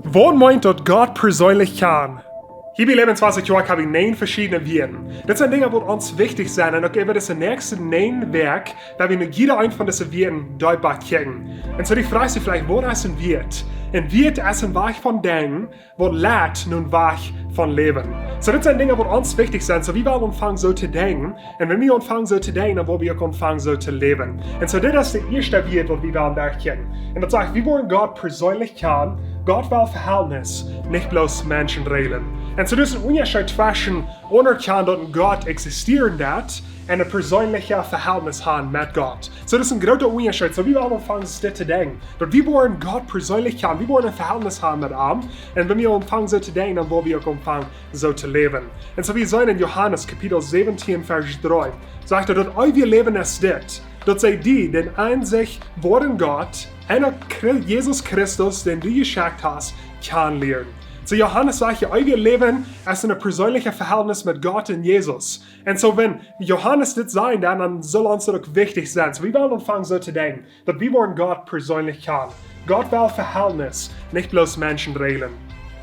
Wat meint dat Gott persönlich kann? Hier bei Lebenswasser habe ich 9 verschiedene Wegen. Das sind Dinge, die uns wichtig sind. Und über das nächste 9 Werk, da wir mit jeder ein von diesen Wegen deutlich kriegen. Und so die Frage ist vielleicht, wo ist ein Wert? Ein Wert ist ein Weg von Denken, wo lädt nun Weg von Leben. So das sind Dinge, die uns wichtig sind. So wie wir anfangen so zu denken. Und wenn wir anfangen so zu denken, dann wollen wir auch anfangen so zu leben. Und so das ist der erste Wert, den wir am Berg kriegen. Und das sagt, wie wollen Gott persönlich kann, Gott will Verhältnis, nicht bloß Menschen regeln. Und so das ist ein Unterschied zwischen anerkennen, dass Gott existieren hat und ein persönliches Verhältnis haben mit Gott. So das ist ein großer Unterschied. So wie wir anfangen, das zu denken. Dass wir wollen Gott persönlich haben, wir wollen ein Verhältnis haben mit ihm. Und wenn wir anfangen so zu denken, dann wollen wir auch anfangen so zu leben. Und so wie wir sehen in Johannes Kapitel 17, Vers 3, sagt dass euer Leben ist das, dass sie die, den einzig wahren Gott, und Jesus Christus, den du geschickt hast, kennenlernen. So Johannes sagt, euer Leben ist ein persönliches Verhältnis mit Gott und Jesus. Und so wenn Johannes das sagt, dann soll uns das auch wichtig sein. So wir wollen anfangen so zu denken, dass wir wollen Gott persönlich kennen. Gott will Verhältnis, nicht bloß Menschen regeln.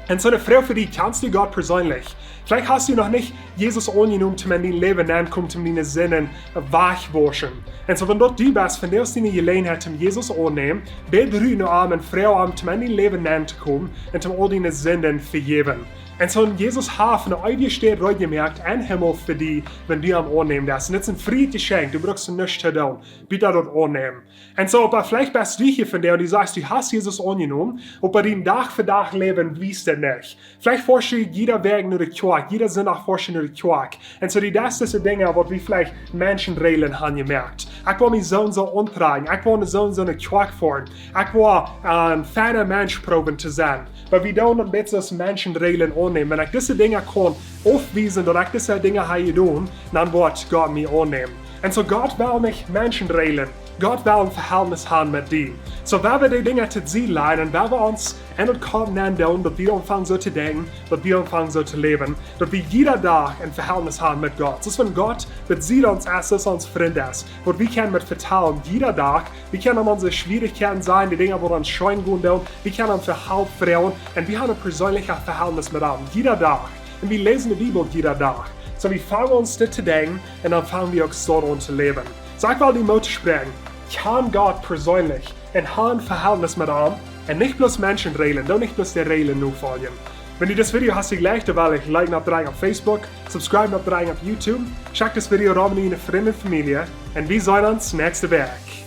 Und so eine Frage für dich, kennst du Gott persönlich? Vielleicht hast du noch nicht Jesus angenommen, um in dein Leben ankommt, um deine Sinnen wachwaschen. Und so wenn dort du bist, von der aus deine Gelegenheit, um Jesus annehmen, bete du an und Frau an, um in dein Leben anzukommen und um all deine Sinnen vergeben. Und so in Jesus Hafen, euch steht heute gemerkt, ein Himmel für dich, wenn du am annehmen darfst. Und das ist ein Friedgeschenk, du brauchst nichts zu tun. Bitte dort annehmen. Und so, aber vielleicht bist du hier von der und du sagst, du hast Jesus angenommen, und bei dem Tag für Tag leben, weißt du nicht. Vielleicht forschst du jeder Weg nur die Quark, jeder Sinn nach forschen nur die Quark. Und so, das sind Dinge, die wir vielleicht Menschen regeln haben gemerkt. Ich will mich so antragen, ich will so eine Quark fahren, ich will ein feiner Mensch proben zu sein. Aber wir tun ein bisschen Menschen regeln annehmen. Wenn ich diese Dinge kann aufweisen, dass ich diese Dinge habe tun, dann wird Gott mich annehmen. Und so Gott will nicht Menschen regeln. Gott will ein Verhältnis haben mit dir. So wenn wir die Dinge zu sehen lernen, wenn wir uns in und kommen tun, dass wir anfangen so zu denken, dass wir anfangen so zu leben, dass wir jeder Tag ein Verhältnis haben mit Gott. Das ist, wenn Gott bezieht uns erst, dass uns Freund ist. Und wir können mit Vertrauen jeder Tag, wir können unsere Schwierigkeiten sein, die Dinge, die uns scheuen gehen, wir können für Halb frauen und wir haben ein persönliches Verhältnis mit ihm. Jeder Tag. Und wir lesen die Bibel jeder Tag. So wir fangen uns das zu denken und dann fangen wir auch so an zu leben. Sag mal die Mut sprechen. Kann Gott persönlich ein Verhältnis mit ihm und nicht bloß Menschen regeln, doch nicht bloß der Regeln nur folgen. Wenn du das Video hast, gleich, dann will ich like noch rein auf Facebook, subscribe noch rein auf YouTube, check das Video rum in deine Freunde und Familie und wir sehen uns nächste Woche.